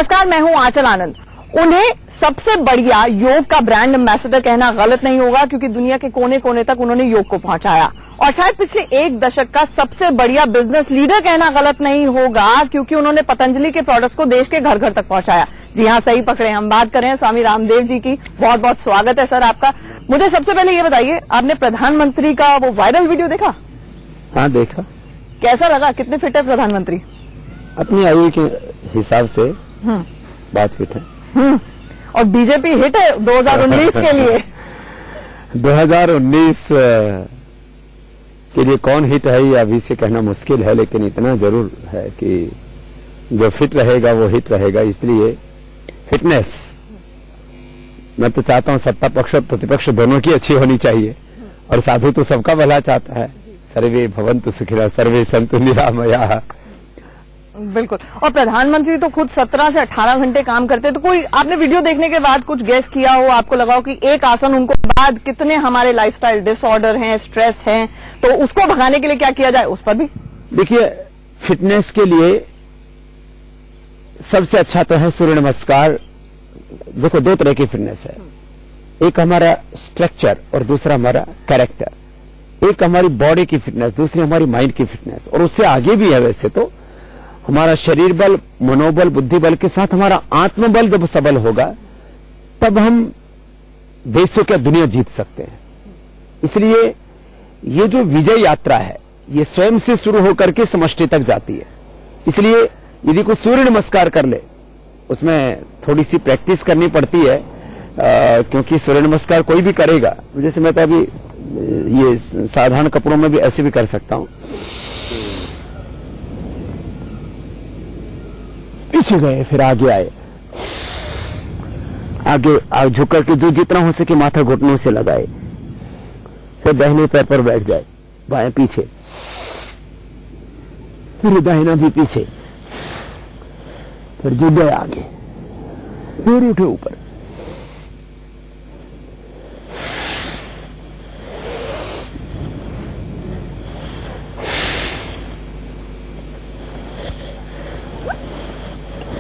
नमस्कार, मैं हूं आंचल आनंद। उन्हें सबसे बढ़िया योग का ब्रांड एम्बेसडर कहना गलत नहीं होगा, क्योंकि दुनिया के कोने कोने तक उन्होंने योग को पहुंचाया। और शायद पिछले एक दशक का सबसे बढ़िया बिजनेस लीडर कहना गलत नहीं होगा, क्योंकि उन्होंने पतंजलि के प्रोडक्ट्स को देश के घर घर तक पहुंचाया। जी हाँ, सही पकड़े, हम बात कर रहे हैं स्वामी रामदेव जी की। बहुत बहुत स्वागत है सर आपका। मुझे सबसे पहले ये बताइए, आपने प्रधानमंत्री का वो वायरल वीडियो देखा? हाँ, देखा। कैसा लगा? कितने फिट है प्रधानमंत्री? अपनी आयु के हिसाब से बात फिट है। और बीजेपी हिट है 2019 के लिए? 2019 के लिए कौन हिट है ये अभी से कहना मुश्किल है, लेकिन इतना जरूर है कि जो फिट रहेगा वो हिट रहेगा। इसलिए फिटनेस मैं तो चाहता हूं सत्ता पक्ष और प्रतिपक्ष दोनों की अच्छी होनी चाहिए, और साधु तो सबका भला चाहता है। सर्वे भवन्तु सुखिनः सर्वे सन्तु निरामयाः। बिल्कुल। और प्रधानमंत्री तो खुद 17 से 18 घंटे काम करते हैं। तो कोई आपने वीडियो देखने के बाद कुछ गेस किया हो, आपको लगा हो कि एक आसन उनको बाद कितने हमारे लाइफस्टाइल डिसऑर्डर हैं, स्ट्रेस हैं, तो उसको भगाने के लिए क्या किया जाए, उस पर भी? देखिए, फिटनेस के लिए सबसे अच्छा तो है सूर्य नमस्कार। देखो, दो तरह की फिटनेस है, एक हमारा स्ट्रक्चर और दूसरा हमारा कैरेक्टर। एक हमारी बॉडी की फिटनेस, दूसरी हमारी माइंड की फिटनेस, और उससे आगे भी है। वैसे तो हमारा शरीर बल, मनोबल, बुद्धि बल के साथ हमारा आत्मबल जब सबल होगा, तब हम देशों क्या दुनिया जीत सकते हैं। इसलिए ये जो विजय यात्रा है, ये स्वयं से शुरू होकर के समष्टि तक जाती है। इसलिए यदि कोई सूर्य नमस्कार कर ले, उसमें थोड़ी सी प्रैक्टिस करनी पड़ती है, क्योंकि सूर्य नमस्कार कोई भी करेगा। जैसे मैं तो अभी ये साधारण कपड़ों में भी ऐसे भी कर सकता हूं। पीछे गए, फिर आगे आए, आगे झुक करके जो जितना हो सके माथा घुटनों से लगाए, फिर दाहिने पैर पर बैठ जाए, बाएं पीछे, फिर दाहिना भी पीछे, फिर जुट गए आगे, फिर उठे ऊपर।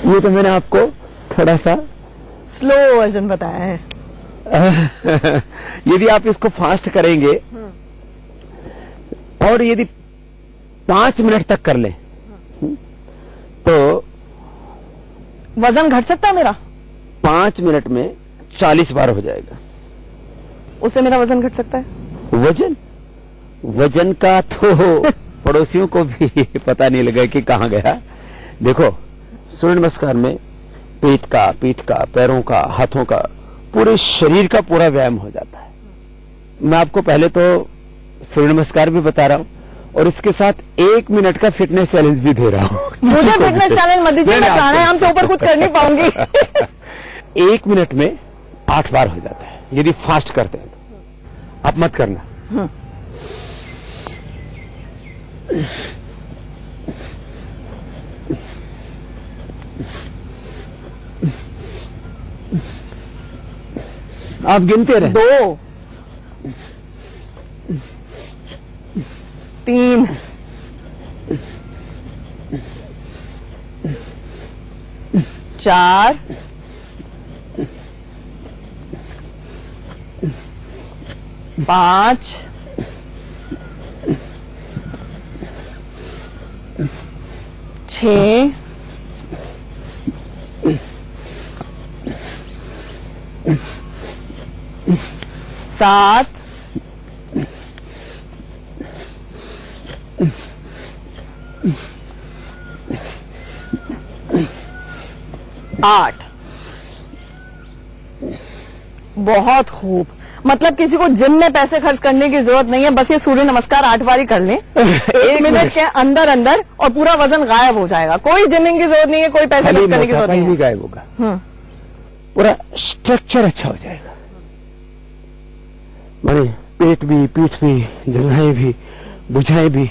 ये तो मैंने आपको थोड़ा सा स्लो वर्जन बताया है। यदि आप इसको फास्ट करेंगे और यदि 5 मिनट तक कर लें, तो वजन घट सकता है मेरा? 5 मिनट में 40 बार हो जाएगा। उससे मेरा वजन घट सकता है? वजन का तो पड़ोसियों को भी पता नहीं लगा कि कहां गया। देखो, सूर्य नमस्कार में पेट का, पीठ का, पैरों का, हाथों का, पूरे शरीर का पूरा व्यायाम हो जाता है। मैं आपको पहले तो सूर्य नमस्कार भी बता रहा हूं, और इसके साथ 1 मिनट का फिटनेस चैलेंज भी दे रहा हूं। मुझे फिटनेस चैलेंज मत दीजिए, मैं प्राणायाम से ऊपर कुछ कर नहीं पाऊंगी। 1 मिनट में 8 बार हो जाता है, यदि फास्ट करते हैं तो। आप मत करना। आप गिनते रहे। 2, 3, 4, 5, 6, 7, 8। बहुत खूब। मतलब किसी को जिम में पैसे खर्च करने की जरूरत नहीं है, बस ये सूर्य नमस्कार 8 बारी कर लें 1 मिनट के अंदर अंदर, और पूरा वजन गायब हो जाएगा। कोई जिमिंग की जरूरत नहीं है, कोई पैसे खर्च करने की जरूरत नहीं है। गायब होगा, पूरा स्ट्रक्चर अच्छा हो जाएगा। माने पेट भी, पीठ भी, जंघाएं भी, भुजाएं भी,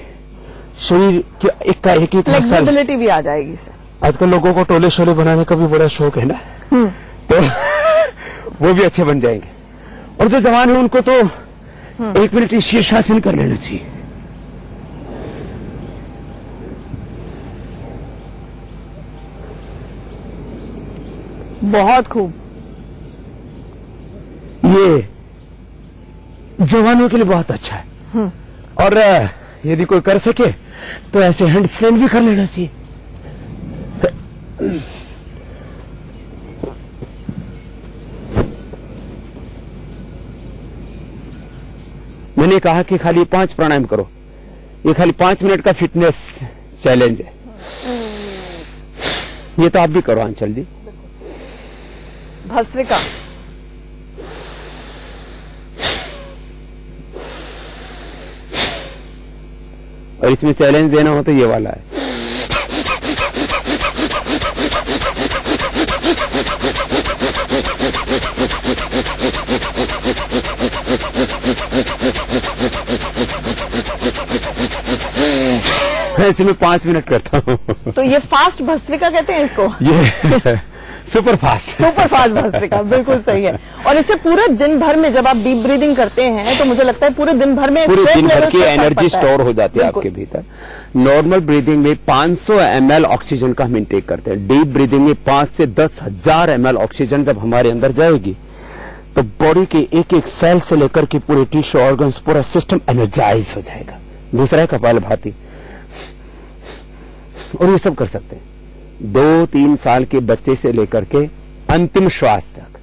शरीर की एक फ्लेक्सिबिलिटी भी आ जाएगी इससे। आजकल लोगों को टोले शोले बनाने का भी बड़ा शौक है ना, तो वो भी अच्छे बन जाएंगे। और जो जवान है उनको तो 1 मिनट शीर्षासन कर लेना चाहिए। बहुत खूब। ये जवानों के लिए बहुत अच्छा है। और यदि कोई कर सके तो ऐसे हैंड स्टैंड भी कर लेना चाहिए। मैंने कहा कि खाली 5 प्राणायाम करो, ये खाली 5 मिनट का फिटनेस चैलेंज है। ये तो आप भी करो आंचल जी। भस्त्रिका, और इसमें चैलेंज देना हो तो ये वाला है। ऐसे में 5 मिनट करता हूँ। तो ये फास्ट भस्त्रिका कहते हैं इसको। ये super fast. Super fast bhastrika, बिल्कुल सही है। और इससे पूरे दिन भर में जब आप डीप ब्रीदिंग करते हैं तो मुझे लगता है पूरे दिन भर में पूरे stress दिन भर levels की पर फर्क एनर्जी पड़ता है। स्टोर हो जाती है बिल्कुल। आपके भीतर। नॉर्मल ब्रीदिंग में 500 ml ऑक्सीजन का हम इंटेक करते हैं। डीप ब्रीदिंग में 5 से 10,000 ml ऑक्सीजन जब हमारे अंदर जाएगी तो बॉडी के एक एक सेल से लेकर के पूरे टिश्यू ऑर्गन्स पूरा सिस्टम एनर्जाइज हो जाएगा। दूसरा है कपालभाति, और ये सब कर सकते हैं 2-3 साल के बच्चे से लेकर के अंतिम श्वास तक।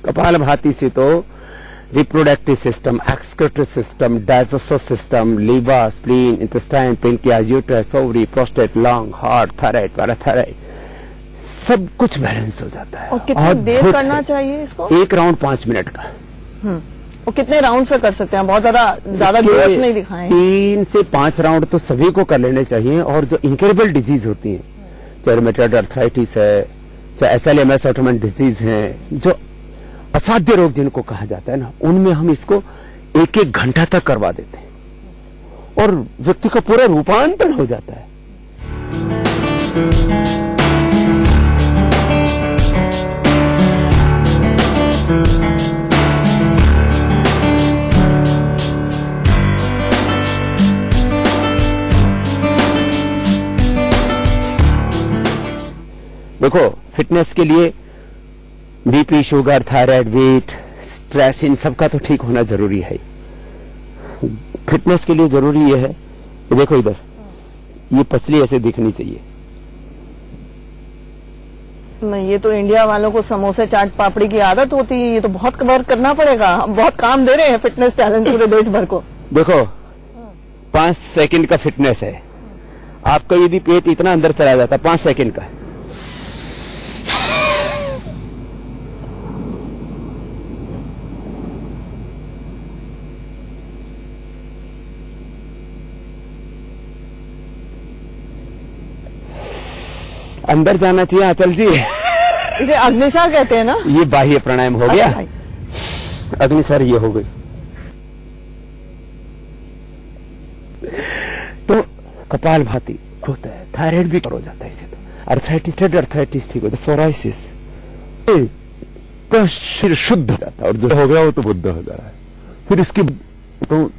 कपालभाति से तो reproductive system, excretory system, digestive system, liver, spleen, intestine, pancreas, uterus, ovary, prostate, lung, heart, thyroid, parathyroid, सब कुछ बैलेंस हो जाता है। और कितनी देर करना चाहिए इसको? 1 राउंड 5 मिनट का। और कितने राउंड से कर सकते हैं? बहुत ज्यादा जोश नहीं दिखाएं। 3 से 5 राउंड तो सभी को कर लेने चाहिए। और जो इंक्रेबल डिजीज होती है, चाहे रूमेटॉइड आर्थराइटिस है, चाहे SLMS ऑटोइम्यून डिजीज है, जो असाध्य रोग जिनको कहा जाता है ना, उनमें हम इसको 1-1 घंटा तक करवा देते हैं और व्यक्ति का पूरा रूपांतरण हो जाता है। देखो, फिटनेस के लिए BP, sugar, thyroid, weight, stress, इन सब का तो ठीक होना जरूरी है। फिटनेस के लिए जरूरी यह है कि देखो इधर, ये पसली ऐसे दिखनी चाहिए। नहीं, ये तो इंडिया वालों को समोसे चाट पापड़ी की आदत होती है। ये तो बहुत वर्क करना पड़ेगा। हम बहुत काम दे रहे हैं फिटनेस चैलेंज पूरे देश भर को। देखो, 5 सेकंड का फिटनेस है। आपका यदि पेट इतना अंदर चला जाता 5 सेकंड का, अंदर जाना चाहिए आंचल जी। इसे अग्निसार कहते हैं ना। ये बाह्य प्राणायाम हो गया। अग्निसार ये हो गई। तो कपालभाति होता है, थायराइड भी हो जाता है इसे। तो आर्थराइटिस ठीक होता है, सोराइसिस का शरीर शुद्ध हो जाता है, और जो हो गया वो तो बुद्ध हो जा रहा है। फिर इसकी तो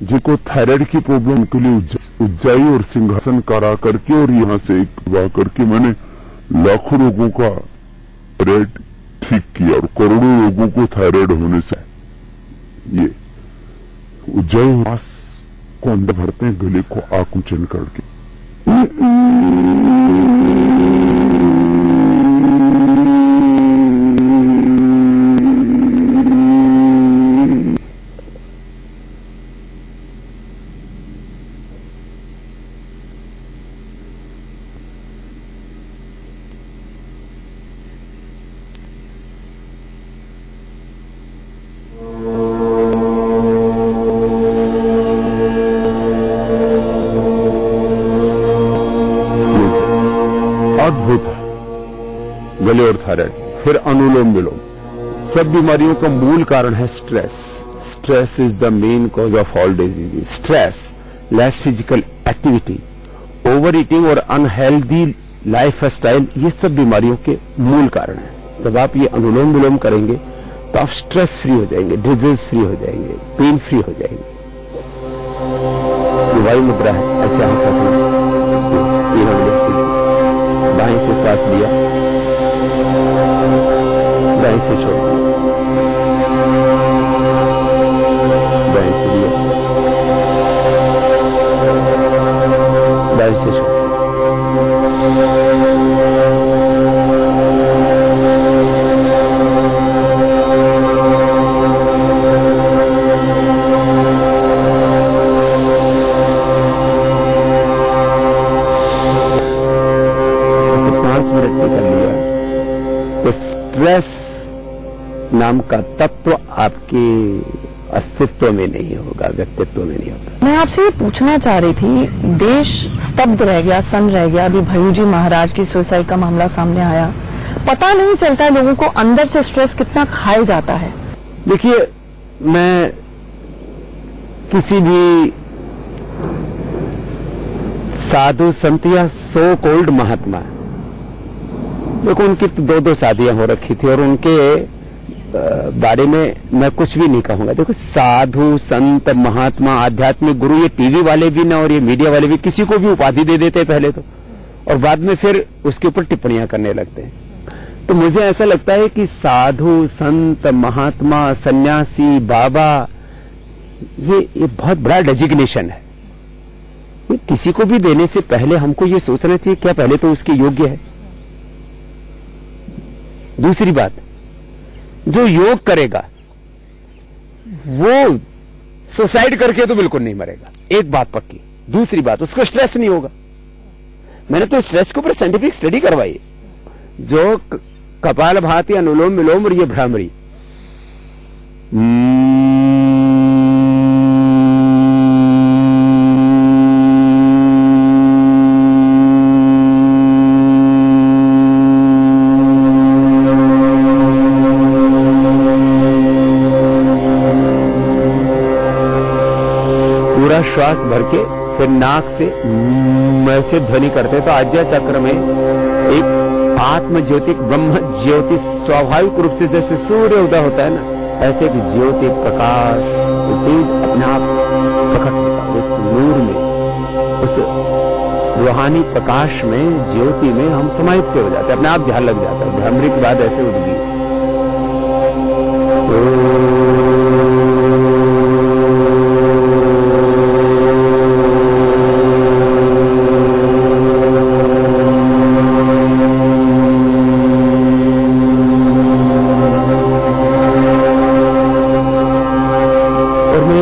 जिनको थायराइड की प्रॉब्लम के लिए उज्जाई और सिंहासन करा करके और यहाँ से एक दवा करके मैंने लाखों लोगों का थायराइड ठीक किया और करोड़ों लोगों को थायराइड होने से ये उज्जाई मांस को अंदर भरते हैं, गले को आकुंचन करके। अद्भुत है गले और थायराइड। फिर अनुलोम विलोम। सब बीमारियों का मूल कारण है stress. Stress is the main cause of all disease. Stress, less physical activity, over eating और अनहेल्दी लाइफ स्टाइल, ये सब बीमारियों के मूल कारण है। जब आप ये अनुलोम विलोम करेंगे तो आप स्ट्रेस फ्री हो जाएंगे, डिजीज फ्री हो जाएंगे, पेन फ्री हो जाएंगे। ये वायु मुद्रा है, ऐसे हाथ रखना, तीनों मिनट से बाएं से सांस लिया, दाएं से छोड़ दिया, दाएं से लिया, दाएं से छोड़ दिया। तो स्ट्रेस नाम का तत्व आपके अस्तित्व में नहीं होगा, व्यक्तित्व में नहीं होगा। मैं आपसे ये पूछना चाह रही थी, देश स्तब्ध रह गया, सन्न रह गया। अभी भय्यूजी महाराज की सुसाइड का मामला सामने आया, पता नहीं चलता है लोगों को अंदर से स्ट्रेस कितना खाए जाता है। देखिए, मैं किसी भी साधु संत या सो कॉल्ड महात्मा, देखो उनकी तो 2-2 शादियां हो रखी थी और उनके बारे में मैं कुछ भी नहीं कहूंगा। देखो, साधु संत महात्मा आध्यात्मिक गुरु, ये टीवी वाले भी ना और ये मीडिया वाले भी किसी को भी उपाधि दे देते पहले तो, और बाद में फिर उसके ऊपर टिप्पणियां करने लगते हैं। तो मुझे ऐसा लगता है कि साधु संत महात्मा सन्यासी बाबा, ये बहुत बड़ा डेजिग्नेशन है। ये किसी को भी देने से पहले हमको ये सोचना चाहिए क्या पहले तो उसके योग्य है। दूसरी बात, जो योग करेगा वो सुसाइड करके तो बिल्कुल नहीं मरेगा, एक बात पक्की। दूसरी बात, उसको स्ट्रेस नहीं होगा। मैंने तो स्ट्रेस के ऊपर साइंटिफिक स्टडी करवाई। जो कपालभाति, अनुलोम विलोम और ये भ्रामरी, श्वास भर के फिर नाक से ऐसे ध्वनि करते, तो आज्ञा चक्र में एक आत्म ज्योति, ब्रह्म ज्योति स्वाभाविक रूप से जैसे सूर्य उदय होता है ना, ऐसे एक ज्योति प्रकाश अपने आप प्रकट होता है। उस नूर में, उस रूहानी प्रकाश में, ज्योति में हम समाहित से हो जाते हैं, अपने आप ध्यान लग जाता है। भ्रामरी के बाद ऐसे उठ गई।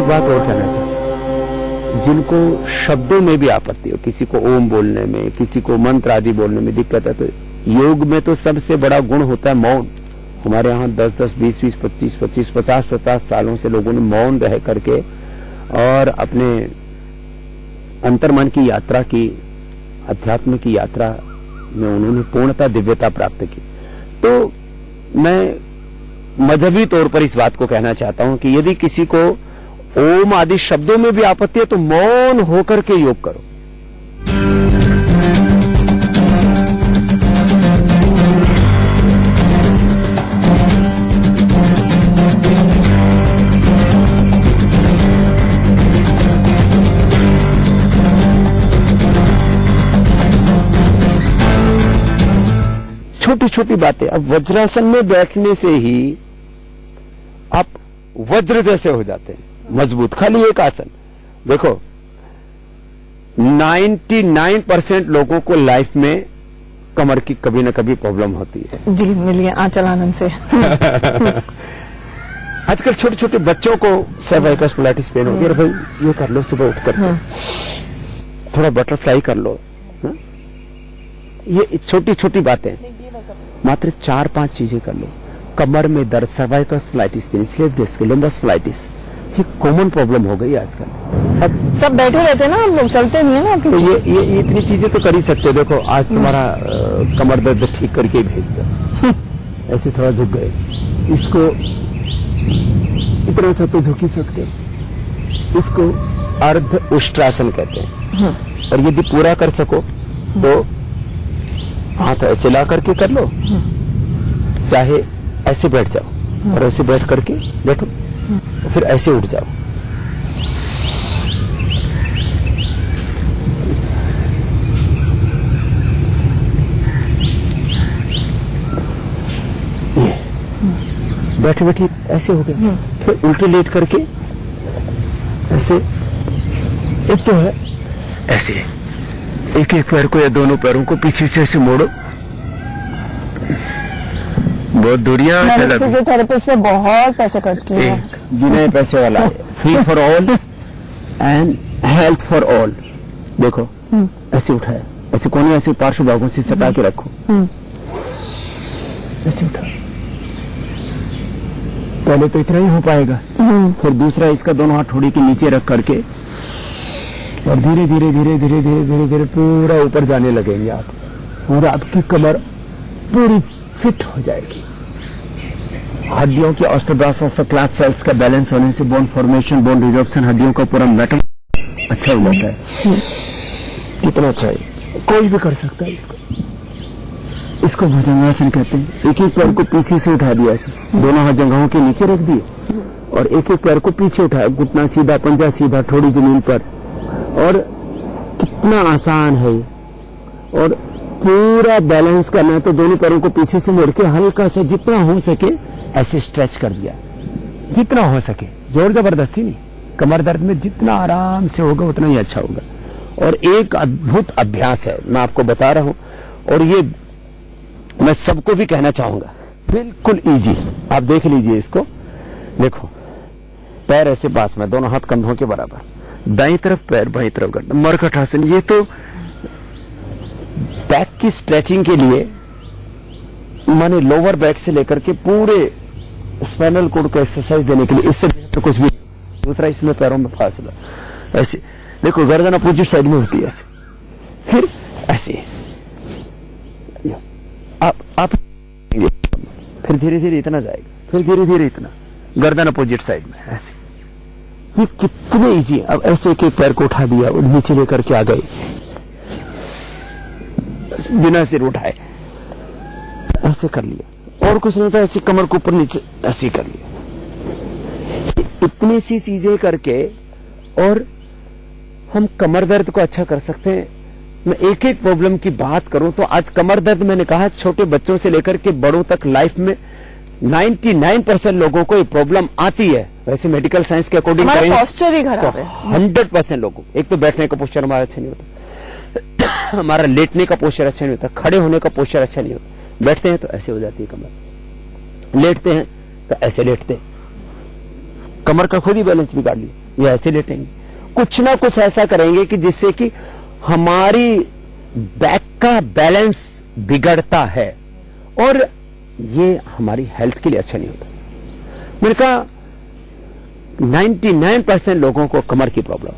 बात और कहना चाहता हूं, जिनको शब्दों में भी आपत्ति हो, किसी को ओम बोलने में, किसी को मंत्र आदि बोलने में दिक्कत है, तो योग में तो सबसे बड़ा गुण होता है मौन। हमारे यहाँ 10-10, 20-20, 25-25, 50-50 सालों से लोगों ने मौन रह करके और अपने अंतर्मन की यात्रा की, अध्यात्म की यात्रा में उन्होंने पूर्णता दिव्यता प्राप्त की। तो मैं मजहबी तौर पर इस बात को कहना चाहता हूं कि यदि किसी को ओम आदि शब्दों में भी आपत्ति है तो मौन होकर के योग करो। छोटी छोटी बातें, अब वज्रासन में बैठने से ही आप वज्र जैसे हो जाते हैं, मजबूत। खाली एक आसन देखो, 99% लोगों को लाइफ में कमर की कभी न कभी प्रॉब्लम होती है। जी, मिलिए आंचल आनंद से। आजकल छोटे छोटे बच्चों को सर्वाइकल स्पोलाइटिस पेन हो गया, भाई ये कर लो सुबह उठ कर, थोड़ा बटरफ्लाई कर लो। ये छोटी छोटी बातें, मात्र 4-5 चीजें कर लो। कमर में दर्द, सर्वाइकल स्पोलाइटिस पेन, स्लीप डिस्क, लंबस स्पोलाइटिस, ये कॉमन प्रॉब्लम हो गई आजकल। अब सब बैठे रहते हैं ना, हम लोग चलते नहीं है ना। तो ये इतनी चीजें तो कर ही सकते हो। देखो आज तुम्हारा कमर दर्द ठीक करके ही भेज दो, ऐसे थोड़ा झुक गए, इसको इतना सा तो झुक ही सकते हो। इसको अर्ध उष्ट्रासन कहते हैं। और यदि पूरा कर सको तो हाथ ऐसे ला करके कर लो, चाहे ऐसे बैठ जाओ और ऐसे बैठ करके बैठो, फिर ऐसे उठ जाओ। बैठे बैठे ऐसे हो गए, फिर उल्टे लेट करके ऐसे, एक तो है ऐसे, एक एक पैर को या दोनों पैरों को पीछे से ऐसे मोड़ो, बहुत दूरियां चला। फिजियोथेरेपिस्ट पे बहुत पैसे खर्च किए हैं। बिना पैसे वाला, free for all and health for all. देखो ऐसे उठाया, ऐसे कोने ऐसे पार्श्व भागों से सटा के रखो, ऐसे उठा, पहले तो इतना ही हो पाएगा, फिर दूसरा इसका दोनों हाथ थोड़ी के नीचे रख करके और धीरे धीरे धीरे धीरे धीरे धीरे धीरे पूरा ऊपर जाने लगेंगे आप, और आपकी कमर पूरी फिट हो जाएगी। हड्डियों की ऑस्टियोब्लास्ट क्लास सेल्स का बैलेंस होने से बोन फॉर्मेशन, बोन रिजॉर्प्शन, हड्डियों का पूरा मेटाबॉलिज्म अच्छा हो जाता है। कितना अच्छा है, कोई भी कर सकता है इसको। इसको भुजंगासन कहते हैं। एक एक पैर को पीछे से उठा दिया, ऐसे दोनों हाथ जंघों के नीचे रख दिए और एक एक पैर को पीछे उठाया, घुटना सीधा, पंजा सीधा, थोड़ी जमीन पर, और कितना आसान है। और पूरा बैलेंस करना है तो दोनों पैरों को पीछे से मोड़ के हल्का सा जितना हो सके ऐसे स्ट्रेच कर दिया, जितना हो सके, जोर जबरदस्ती नहीं। कमर दर्द में जितना आराम से होगा उतना ही अच्छा होगा। और एक अद्भुत अभ्यास है, मैं आपको बता रहा हूं, और ये मैं सबको भी कहना चाहूंगा, बिल्कुल इजी। आप देख लीजिए इसको, देखो पैर ऐसे पास में, दोनों हाथ कंधों के बराबर, दाईं तरफ पैर, बाईं तरफ गर्दन, मरकट आसन। ये तो बैक की स्ट्रेचिंग के लिए, माने लोअर बैक से लेकर के पूरे स्पाइनल कोड को एक्सरसाइज देने के लिए, इससे तो कुछ भी। दूसरा, इसमें पैरों में फासला, ऐसे देखो, गर्दन अपोजिट साइड में होती है ऐसे, फिर ऐसे आप फिर धीरे धीरे इतना जाएगा, फिर धीरे धीरे इतना, गर्दन अपोजिट साइड में ऐसे। ये कितने इजी। अब ऐसे के पैर को उठा दिया और नीचे लेकर के आ गए, बिना सिर उठाए ऐसे कर लिया, और कुछ नहीं था, ऐसे कमर को ऊपर नीचे ऐसे कर लिया। इतनी सी चीजें करके और हम कमर दर्द को अच्छा कर सकते हैं। मैं एक एक प्रॉब्लम की बात करूं तो आज कमर दर्द, मैंने कहा छोटे बच्चों से लेकर के बड़ों तक लाइफ में 99% लोगों को ये प्रॉब्लम आती है। वैसे मेडिकल साइंस के अकॉर्डिंग हमारा पोस्चर ही खराब है। 100% लोगों, एक तो बैठने का पोस्चर हमारा अच्छा नहीं होता, हमारा लेटने का पोस्चर अच्छा नहीं होता, खड़े होने का पोस्चर अच्छा नहीं होता। बैठते हैं तो ऐसे हो जाती है कमर, लेटते हैं तो ऐसे लेटते हैं, कमर का खुद ही बैलेंस बिगाड़ लिया, ये ऐसे लेटेंगे। कुछ ना कुछ ऐसा करेंगे कि जिससे कि हमारी बैक का बैलेंस बिगड़ता है और ये हमारी हेल्थ के लिए अच्छा नहीं होता। मैंने कहा 99% लोगों को कमर की प्रॉब्लम,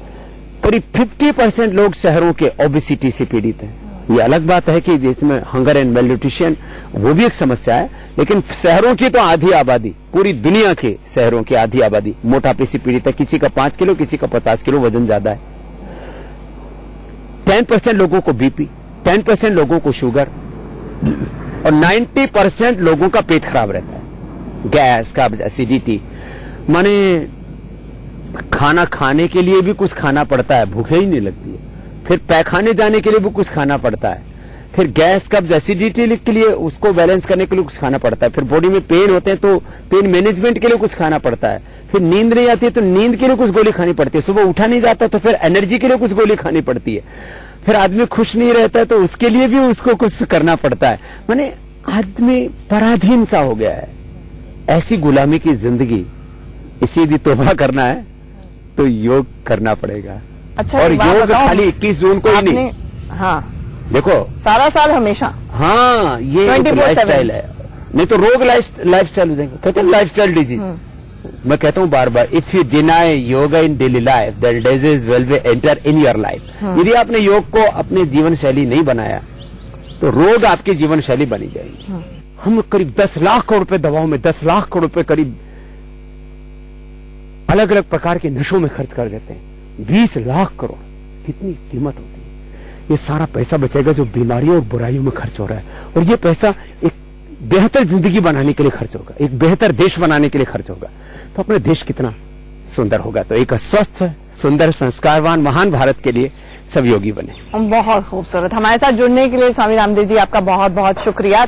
करीब 50% लोग शहरों के ओबेसिटी से पीड़ित हैं। ये अलग बात है कि जिसमें हंगर एंड मेलन्यूट्रिशन, वो भी एक समस्या है, लेकिन शहरों की तो आधी आबादी, पूरी दुनिया के शहरों की आधी आबादी मोटापे से पीड़ित है। किसी का 5 किलो, किसी का 50 किलो वजन ज्यादा है। 10% लोगों को बीपी, 10% लोगों को शुगर, और 90% लोगों का पेट खराब रहता है, गैस, कब्ज, एसिडिटी। माने खाना खाने के लिए भी कुछ खाना पड़ता है, भूखे ही नहीं लगती है, फिर पैखाने जाने के लिए भी कुछ खाना पड़ता है, फिर गैस, कब्ज, एसिडिटी के लिए उसको बैलेंस करने के लिए कुछ खाना पड़ता है, फिर बॉडी में पेन होते हैं तो पेन मैनेजमेंट के लिए कुछ खाना पड़ता है, फिर नींद नहीं आती है तो नींद के लिए कुछ गोली खानी पड़ती है, सुबह उठा नहीं जाता तो फिर एनर्जी के लिए कुछ गोली खानी पड़ती है, फिर आदमी खुश नहीं रहता है तो उसके लिए भी उसको कुछ करना पड़ता है। माने आदमी पराधीन सा हो गया है। ऐसी गुलामी की जिंदगी, इसी भी तौबा करना है तो योग करना पड़ेगा। अच्छा, और योग खाली 21 जून को ही नहीं, हाँ देखो सारा साल हमेशा, हाँ ये लाइफस्टाइल है, नहीं तो रोग लाइफस्टाइल हो जाएंगे। कहते हैं लाइफस्टाइल डिजीज। मैं कहता हूँ बार बार, if you deny yoga in daily life then disease will be enter in your life. यदि आपने योग को अपने जीवन शैली नहीं बनाया तो रोग आपकी जीवन शैली बनी जाएगी। हम करीब 10 लाख करोड़ रुपए दवाओं में, 10 लाख करोड़ रुपए करीब अलग अलग प्रकार के नशों में खर्च कर देते हैं। 20 लाख करोड़, कितनी कीमत होती है। ये सारा पैसा बचेगा जो बीमारियों और बुराइयों में खर्च हो रहा है, और ये पैसा एक बेहतर जिंदगी बनाने के लिए खर्च होगा, एक बेहतर देश बनाने के लिए खर्च होगा, तो अपने देश कितना सुंदर होगा। तो एक स्वस्थ, सुंदर, संस्कारवान, महान भारत के लिए सब योगी बने। बहुत खूबसूरत। हमारे साथ जुड़ने के लिए स्वामी रामदेव जी आपका बहुत बहुत शुक्रिया।